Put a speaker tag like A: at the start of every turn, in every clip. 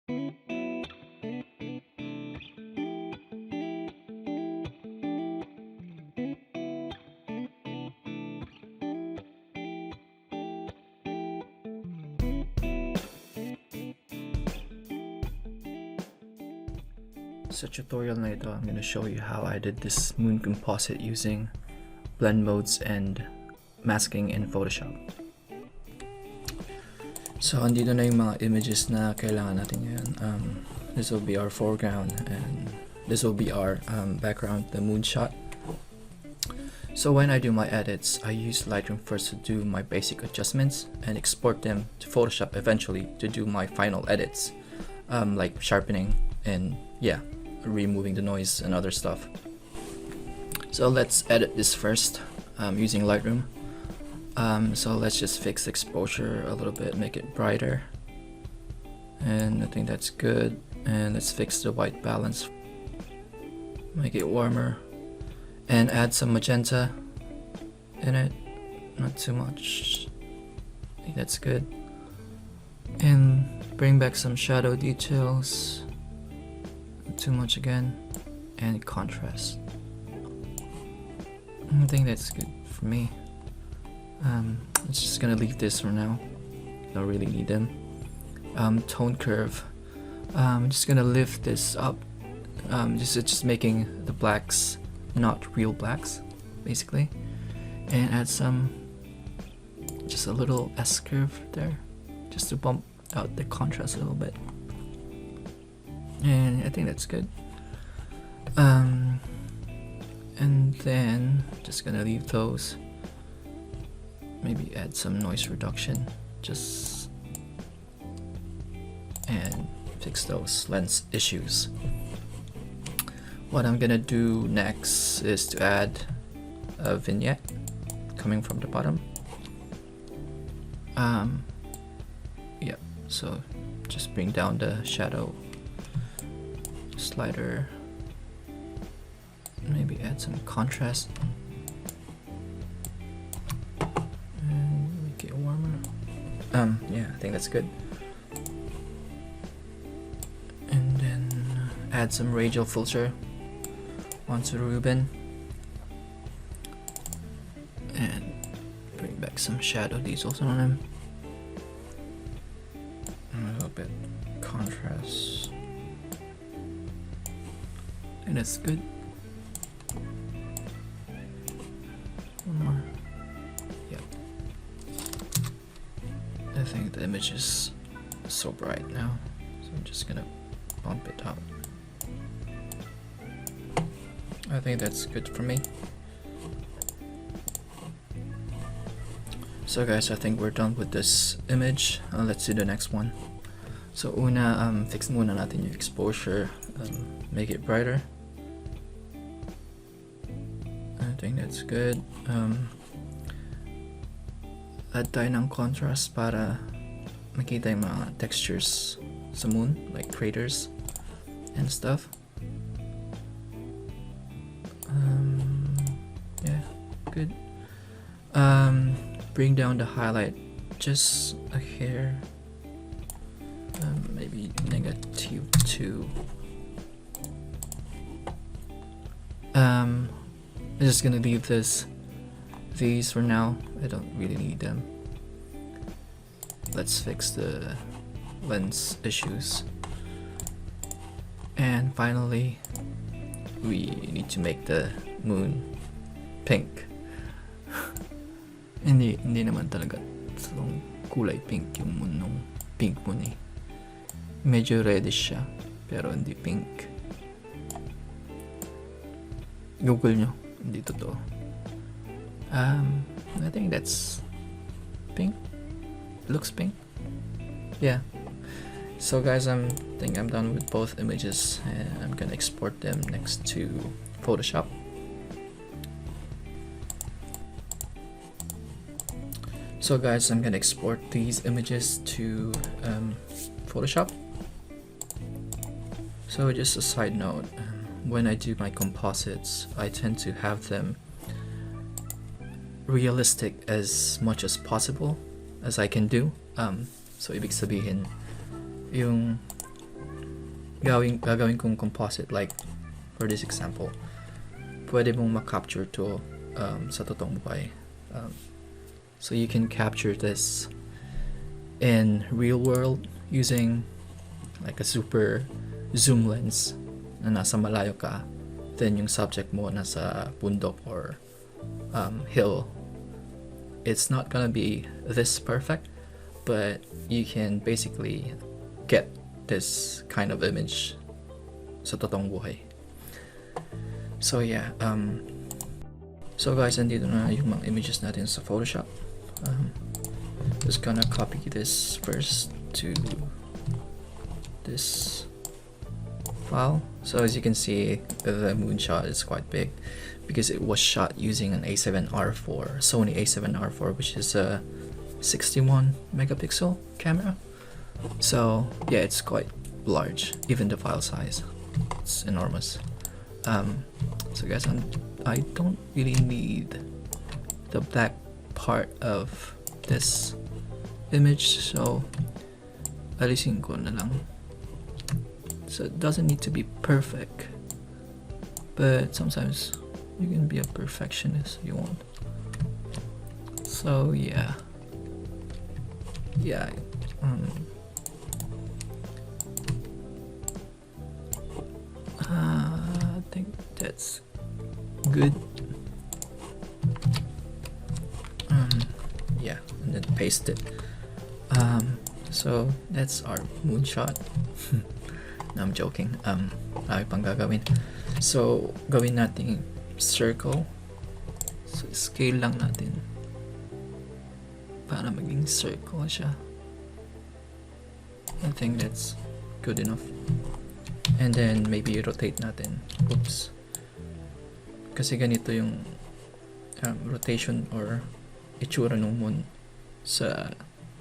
A: Sa tutorial na ito, I'm going to show you how I did this moon composite using blend modes and masking in Photoshop. So, andito na yung mga images na kailangan natin ngayon. This will be our foreground and this will be our background, the moon shot. So when I do my edits, I use Lightroom first to do my basic adjustments and export them to Photoshop eventually to do my final edits, like sharpening and removing the noise and other stuff. So let's edit this first using Lightroom. So let's just fix exposure a little bit, make it brighter, and I think that's good. And let's fix the white balance, make it warmer, and add some magenta in it, not too much. I think that's good. And bring back some shadow details, not too much again, and contrast. I think that's good for me. I'm just gonna leave this for now. Don't really need them. Tone curve. I'm just gonna lift this up. Just making the blacks not real blacks, basically, and add just a little S curve there, just to bump out the contrast a little bit. And I think that's good. And then just gonna leave those. Maybe add some noise reduction, and fix those lens issues. What I'm gonna do next is to add a vignette coming from the bottom. So just bring down the shadow slider, maybe add some contrast and make it warmer. I think that's good. And then add some radial filter onto the ribbon and bring back some shadow details on him. A little bit contrast, and that's good. One more. Yep. I think the image is so bright now, so I'm just gonna bump it out. I think that's good for me. So guys, I think we're done with this image. Let's do the next one. So una, fix muna natin yung exposure, make it brighter. I think that's good. Add tayo ng contrast para makita yung mga textures sa moon, like craters and stuff. Good. Bring down the highlight just a hair, maybe -2. I'm just gonna leave these for now. I don't really need them. Let's fix the lens issues. And finally, we need to make the moon pink. hindi naman talaga yung kulay pink yung moon nung pink moon eh. Medyo reddish siya, pero hindi pink. Google nyo, hindi totoo. I think that's pink. Looks pink. Yeah. So guys, I think I'm done with both images and I'm gonna export them next to Photoshop. So guys, I'm gonna export these images to Photoshop. So just a side note, when I do my composites, I tend to have them realistic as much as possible as I can do. So ibig sabihin, yung gagawin kong composite, like for this example, pwede mong ma-capture to sa totoong buhay. So you can capture this in real world using like a super zoom lens na nasa malayo ka, then yung subject mo nasa bundok or hill. It's not gonna be this perfect, but you can basically get this kind of image sa totoong buhay. So yeah, so guys, andito na yung mga images natin sa Photoshop. Just gonna copy this first to this file. So as you can see, the moonshot is quite big because it was shot using an A7R4, Sony A7R4, which is a 61 megapixel camera. So yeah, it's quite large, even the file size, it's enormous. So guys, I don't really need the black part of this image, so alisin ko na lang. So it doesn't need to be perfect, but sometimes you can be a perfectionist if you want. So yeah, I think that's good. Yeah, and then paste it. So that's our moonshot. No, I'm joking. Ay pang gagawin. So gawin natin circle. So scale lang natin para maging circle siya. I think that's good enough. And then maybe rotate natin. Oops. Kasi ganito yung rotation or itsura ng moon sa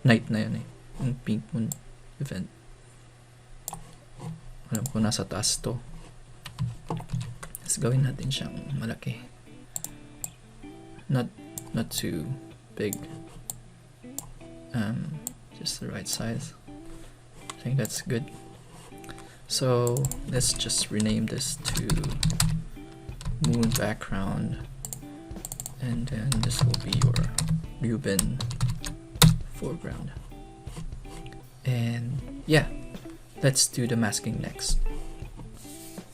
A: night na yun eh. Yung pink moon event. Alam ko nasa taas to. Let's gawin natin siyang malaki. Not too big. Just the right size. I think that's good. So let's just rename this to moon background, and then this will be your Reuben foreground. And yeah, let's do the masking next.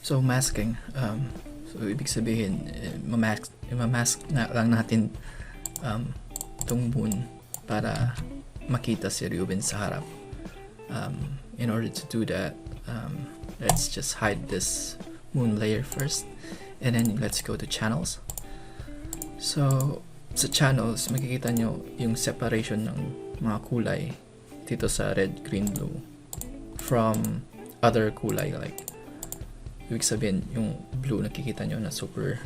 A: So masking, so ibig sabihin mamask na lang natin tong moon para makita si Reuben sa harap. In order to do that, let's just hide this moon layer first, and then let's go to channels. So sa channels, makikita nyo yung separation ng mga kulay dito sa red, green, blue from other kulay. Like ibig sabihin yung blue nakikita nyo na super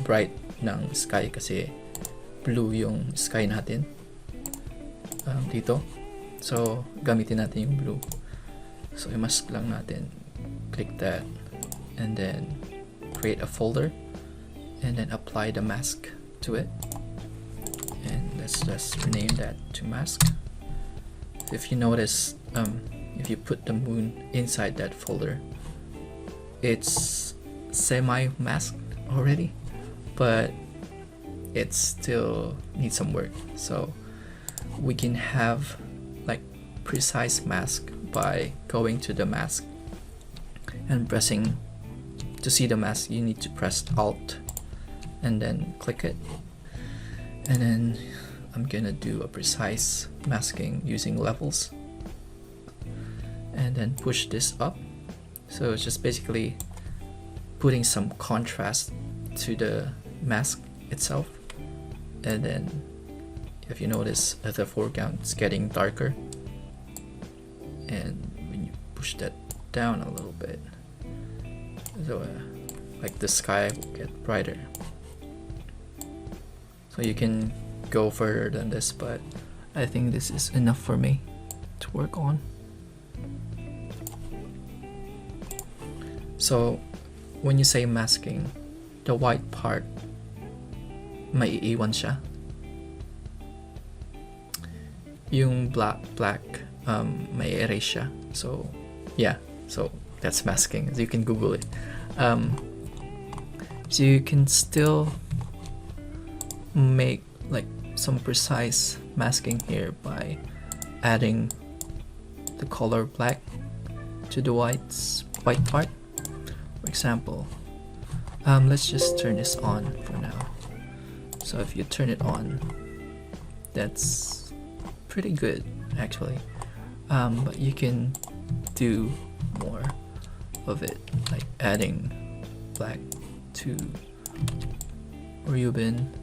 A: bright ng sky kasi blue yung sky natin dito. So gamitin natin yung blue. So i-mask lang natin, click that, and then create a folder, and then apply the mask to it. And let's just rename that to mask. If you notice, if you put the moon inside that folder, it's semi-masked already, but it still needs some work. So we can have like precise mask by going to the mask and pressing. To see the mask, you need to press Alt and then click it, and then I'm gonna do a precise masking using levels, and then push this up. So it's just basically putting some contrast to the mask itself. And then if you notice, the foreground is getting darker, and when you push that down a little bit, so like the sky will get brighter. So you can go further than this, but I think this is enough for me to work on. So when you say masking, the white part maiiwan siya. Yung black may erase siya. So yeah, so that's masking. So you can Google it. So you can still make like some precise masking here by adding the color black to the white part. For example, let's just turn this on for now. So if you turn it on, that's pretty good actually, but you can do more of it, like adding black to ribbon.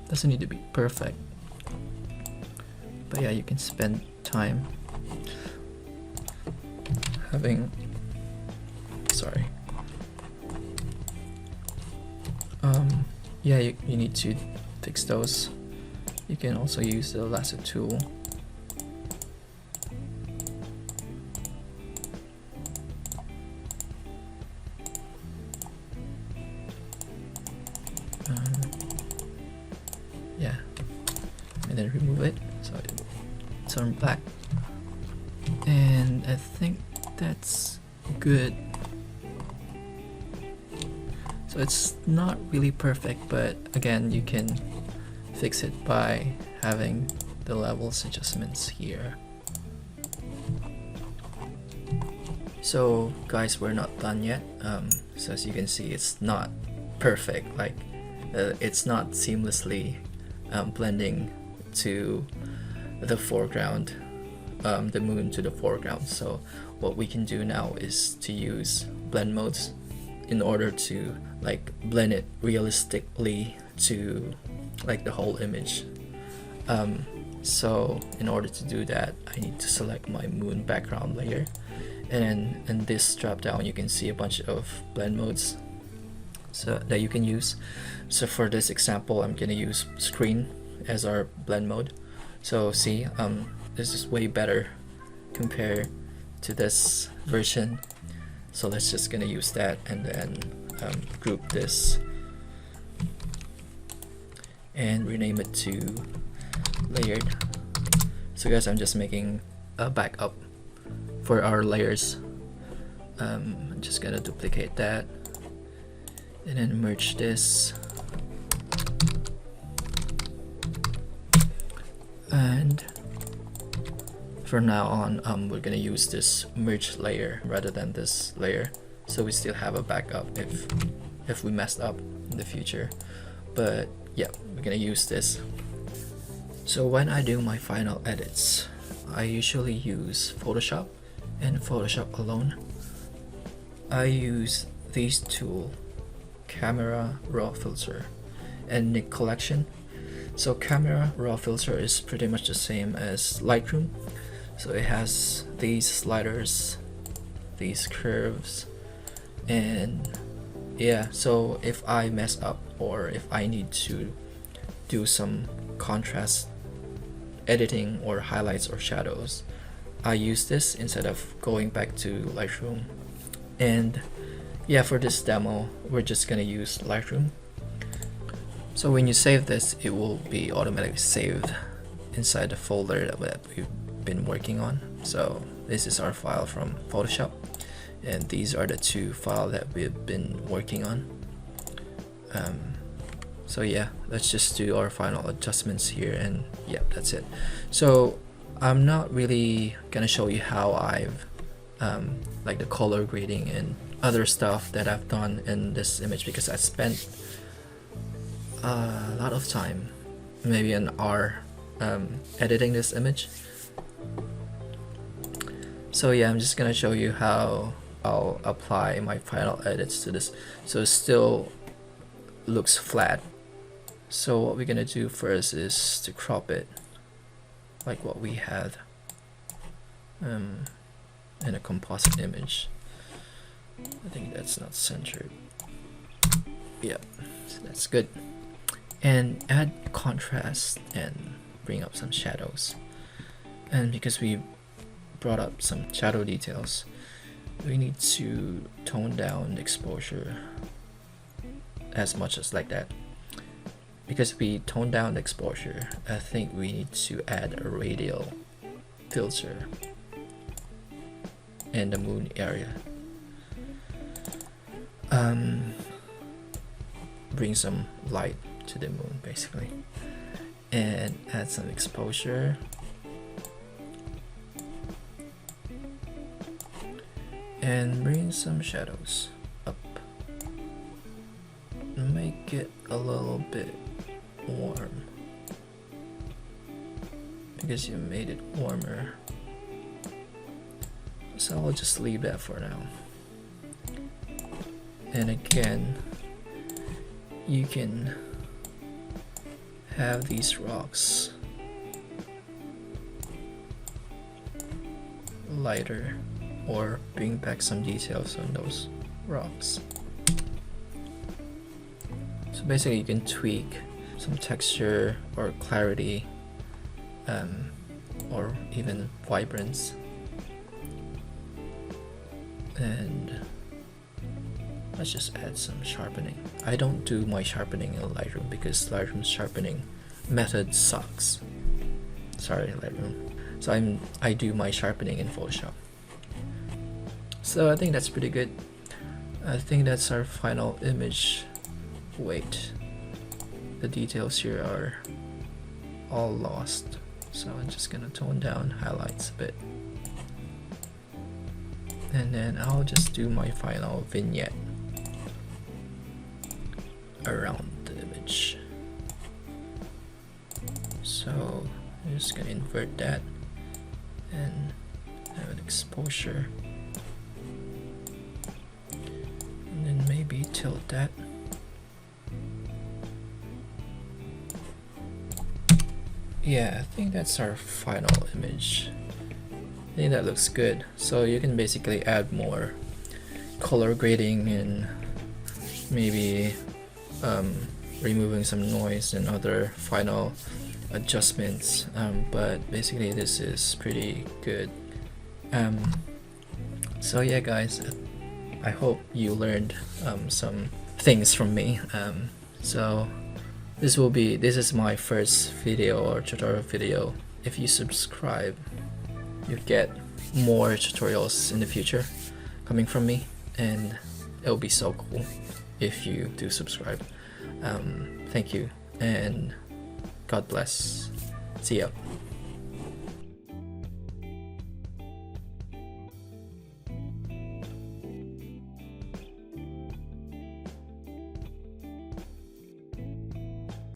A: Doesn't need to be perfect, but yeah, you can spend time having, sorry, yeah, you need to fix those. You can also use the lasso tool. Yeah, and then remove it so it turns black, and I think that's good. So it's not really perfect, but again, you can fix it by having the levels adjustments here. So guys, we're not done yet. So as you can see, it's not perfect, like it's not seamlessly blending to the foreground, the moon to the foreground. So what we can do now is to use blend modes in order to like blend it realistically to like the whole image. So in order to do that, I need to select my moon background layer, and in this drop down you can see a bunch of blend modes so that you can use. So for this example, I'm gonna use screen as our blend mode. So see, this is way better compared to this version. So let's just gonna use that, and then group this and rename it to layered. So guys, I'm just making a backup for our layers. I'm just gonna duplicate that and then merge this, and from now on we're gonna use this merge layer rather than this layer, so we still have a backup if we messed up in the future. But yeah, we're gonna use this. So when I do my final edits, I usually use Photoshop and Photoshop alone. I use these two, Camera Raw Filter and Nik Collection. So Camera Raw Filter is pretty much the same as Lightroom. So it has these sliders, these curves, and yeah, so if I mess up or if I need to do some contrast editing or highlights or shadows, I use this instead of going back to Lightroom. And yeah, for this demo, we're just gonna use Lightroom. So when you save this, it will be automatically saved inside the folder that we've been working on. So this is our file from Photoshop, and these are the two files that we've been working on. So yeah, let's just do our final adjustments here, and yeah, that's it. So I'm not really gonna show you how I've like the color grading and other stuff that I've done in this image, because I spent a lot of time, maybe an hour, editing this image. So yeah, I'm just gonna show you how I'll apply my final edits to this so it still looks flat. So what we're gonna do first is to crop it like what we had in a composite image. I think that's not centered. Yeah, so that's good. And add contrast and bring up some shadows. And because we brought up some shadow details, we need to tone down the exposure as much as like that, because we toned down the exposure, I think we need to add a radial filter in the moon area. Bring some light to the moon basically, and add some exposure. And bring some shadows up. Make it a little bit warm, because you made it warmer. So I'll just leave that for now. And again, you can have these rocks lighter, or bring back some details on those rocks. So basically you can tweak some texture or clarity, or even vibrance. And let's just add some sharpening. I don't do my sharpening in Lightroom because Lightroom's sharpening method sucks. Sorry, Lightroom. So I do my sharpening in Photoshop. So I think that's pretty good. I think that's our final image. Wait, the details here are all lost, so I'm just gonna tone down highlights a bit, and then I'll just do my final vignette around the image. So I'm just gonna invert that and have an exposure, and then maybe tilt that. Yeah, I think that's our final image. I think that looks good. So you can basically add more color grading and maybe removing some noise and other final adjustments, but basically this is pretty good. So yeah guys, I hope you learned some things from me. So this is my first video or tutorial video. If you subscribe, you get more tutorials in the future coming from me, and it'll be so cool if you do subscribe. Thank you, and God bless. See ya.